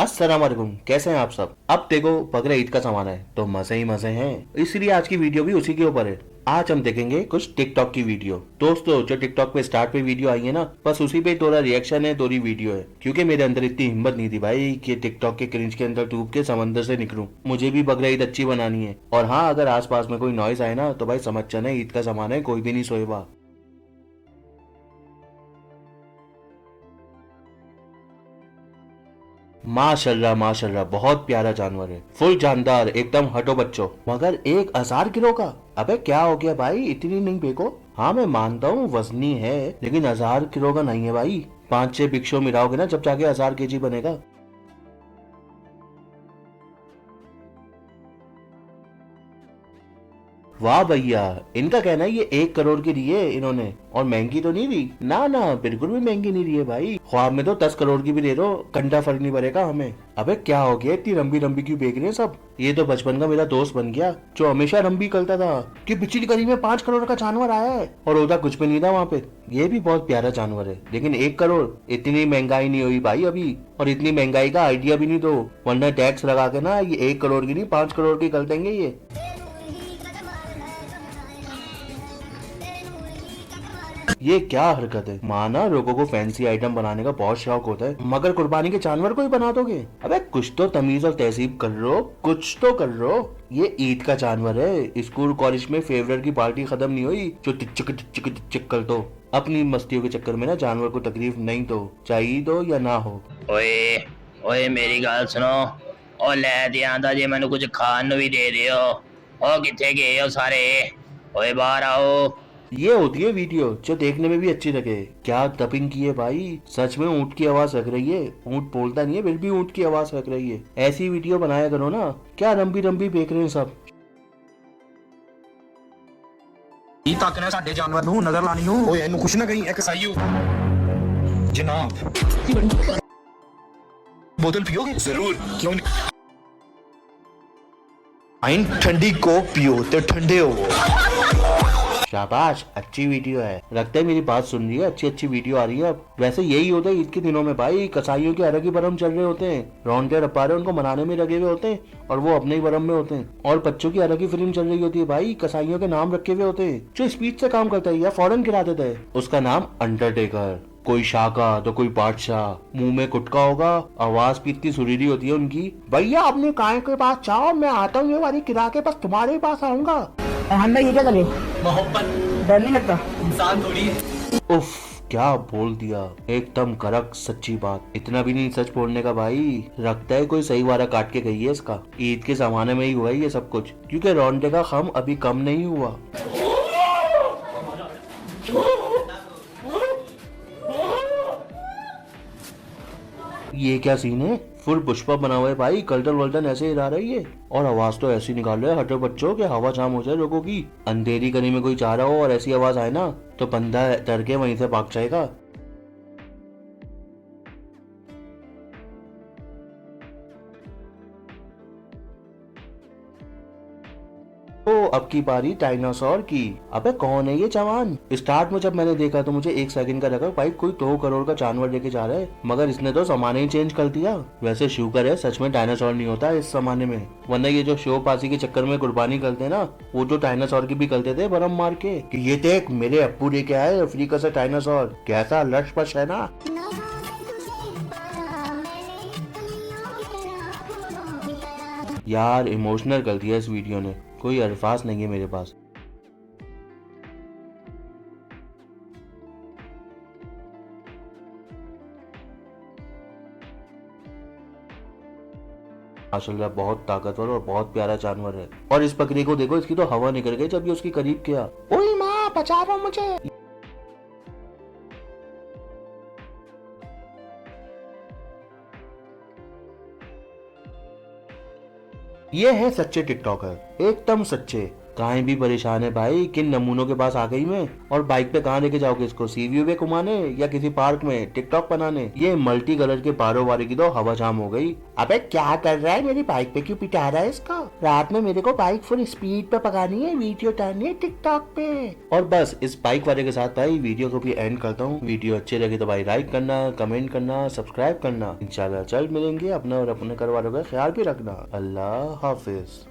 अस्सलाम वालेकुम, कैसे हैं आप सब। अब देखो बकरा ईद का सामान है तो मजे ही मजे हैं, इसलिए आज की वीडियो भी उसी के ऊपर है। आज हम देखेंगे कुछ टिकटॉक की वीडियो। दोस्तों जो टिकटॉक पे स्टार्ट पे वीडियो आई है ना, बस उसी पे थोड़ा रिएक्शन है, थोड़ी वीडियो है, क्योंकि मेरे अंदर इतनी हिम्मत नहीं थी भाई कि टिकटॉक के क्रिंज के अंदर डूब के समंदर से निकलूं। मुझे भी बकरा ईद अच्छी बनानी है। और हाँ, अगर आसपास में कोई नॉइस आए ना तो भाई समझ जाना ईद का सामान है, कोई भी नहीं सोएगा। माशाल्लाह माशाल्लाह, बहुत प्यारा जानवर है, फुल जानदार, एकदम हटो बच्चों। मगर 1,000 किलो का? अबे क्या हो गया भाई, इतनी नहीं फेंको। हाँ मैं मानता हूँ वजनी है, लेकिन 1,000 किलो का नहीं है भाई। 5-6 भिक्षु मिलाओगे ना जब जाके 1,000 kg बनेगा। वाह भैया, इनका कहना है ये 1 करोड़ की दी है इन्होंने, और महंगी तो नहीं दी। ना ना, बिल्कुल भी महंगी नहीं दी है भाई। ख्वाब में तो 10 करोड़ की भी दे दो, घंटा फर्क नहीं पड़ेगा हमें। अबे क्या हो गया, इतनी लंबी लंबी क्यों बेच रहे हैं सब। ये तो बचपन का मेरा दोस्त बन गया जो हमेशा लंबी करता था कि पिछली गली में 5 करोड़ का जानवर आया है, और होता कुछ भी नहीं था वहाँ पे। ये भी बहुत प्यारा जानवर है, लेकिन 1 करोड़, इतनी महंगाई नहीं हुई भाई अभी। और इतनी महंगाई का आइडिया भी नहीं दो, वरना टैक्स लगा के ना ये 1 करोड़ की नहीं 5 करोड़ की कर देंगे ये। ये क्या हरकत है। माना लोगों को फैंसी आइटम बनाने का बहुत शौक होता है, मगर कुर्बानी के जानवर को ही बना दोगे। अबे कुछ तो तमीज और तहजीब कर लो, कुछ तो कर लो। ये ईद का जानवर है, स्कूल कॉलेज में फेवरेट की पार्टी खत्म नहीं हुई जो टिचक टिचक टिचक कर दो। अपनी मस्तियों के चक्कर में ना जानवर को तकलीफ नहीं दो, चाहे ईद हो या ना हो। ओए ओए मेरी गल सुनो, ओ लै ते आंदा जे मैनू कुछ खान भी दे दियो। ओ किथे गए हो सारे, ओए बाहर आओ। ये होती है वीडियो जो देखने में भी अच्छी लगे। क्या डबिंग की है भाई, सच में ऊंट की आवाज लग रही है। ऊंट बोलता नहीं है, फिर भी ऊंट की आवाज लग रही है। ऐसी वीडियो बनाया करो ना। क्या लंबी लंबी देख रहे हैं सब। ਕੀ ਤੱਕ ਨੇ ਸਾਡੇ ਜਾਨਵਰ ਨੂੰ ਨਜ਼ਰ ਲਾਣੀ ਨੂੰ ਓਏ ਇਹਨੂੰ ਕੁਛ ਨਾ ਕਹੀਂ ਇੱਕ ਸਾਈਓ ਜਨਾਬ बोतल पियोगे जरूर क्यों नहीं आइन ठंडी कोक पियो तो ठंडे हो। शाबाश, अच्छी वीडियो है। लगता है मेरी बात सुन रही है, अच्छी अच्छी वीडियो आ रही है अब। वैसे यही होता है ईद के दिनों में भाई, कसाईयों के अलग ही बरम चल रहे होते हैं, रौनके रप्पारे उनको मनाने में लगे हुए होते हैं और वो अपने ही बरम में होते हैं। और बच्चों की अलग ही फिल्म चल रही होती है भाई, कसाईयों के नाम रखे हुए होते हैं। जो स्पीड से काम करता है या फौरन गिरा देता है, उसका नाम अंडरटेकर। कोई शाका तो कोई बादशाह, मुंह में गुटका होगा, आवाज भी इतनी सुरीली होती है उनकी। भैया अपने काय के पास जाओ, मैं आता हूँ ये वाली किरा के पास, तुम्हारे पास आऊंगा। हमने ये क्या करे, मोहब्बत डर नहीं लगता। इंसान थोड़ी है। उफ, क्या बोल दिया, एकदम कड़क सच्ची बात। इतना भी नहीं सच बोलने का भाई, लगता है कोई सही वारा काट के गई है इसका। ईद के जमाने में ही हुआ है ये सब कुछ, क्योंकि रौनके का खम अभी कम नहीं हुआ। ये क्या सीन है, फुल पुष्पा बना हुआ है भाई, कर्टन वर्टन ऐसे हिला रही है और आवाज तो ऐसी निकाल रहे हैं हटो बच्चों के हवा जाम हो जाए लोगों की। अंधेरी गली में कोई जा रहा हो और ऐसी आवाज आए ना तो बंदा डर के वहीं से भाग जाएगा। ओ अब की बारी डायनासोर की। अबे कौन है ये जवान। स्टार्ट में जब मैंने देखा तो मुझे 1 सेकंड का लगा भाई कोई 2 करोड़ का जानवर लेके जा रहा है, मगर इसने तो जमाने ही चेंज कर दिया। वैसे शुक्र है सच में डायनासोर नहीं होता इस जमाने में, वरना ये जो शो पासी के चक्कर में कुर्बानी करते हैं ना, वो तो डायनासोर की भी करते थे बरम मार के कि ये देख मेरे अप्पू लेके आए अफ्रीका से डायनासोर, कैसा लश है ना। यार इमोशनल कर दिया इस वीडियो ने, कोई अल्फाज नहीं है मेरे पास। माशाल्लाह बहुत ताकतवर और बहुत प्यारा जानवर है। और इस बकरी को देखो, इसकी तो हवा निकल गई जब ये उसके करीब किया। ओए माँ बचा लो मुझे। ये है सच्चे टिकटॉकर, एकदम सच्चे। कहीं भी परेशान है भाई, किन नमूनों के पास आ गई मैं। और बाइक पे कहाँ लेके जाओगे इसको, सी व्यू पे घुमाने या किसी पार्क में टिकटॉक बनाने? ये मल्टी कलर के पारो वाले की तो हवा जाम हो गई। अबे क्या कर रहा है, मेरी बाइक पे क्यों पिटा रहा है इसका? रात में मेरे को बाइक फुल स्पीड पे पकानी है, वीडियो डालनी है टिकटॉक पे। और बस इस बाइक वाले के साथ भाई वीडियो को भी एंड करता हूँ। वीडियो अच्छी लगे तो भाई लाइक करना, कमेंट करना, सब्सक्राइब करना। इंशाल्लाह जल्द मिलेंगे। अपना और अपने घर वालों का ख्याल भी रखना। अल्लाह हाफिज।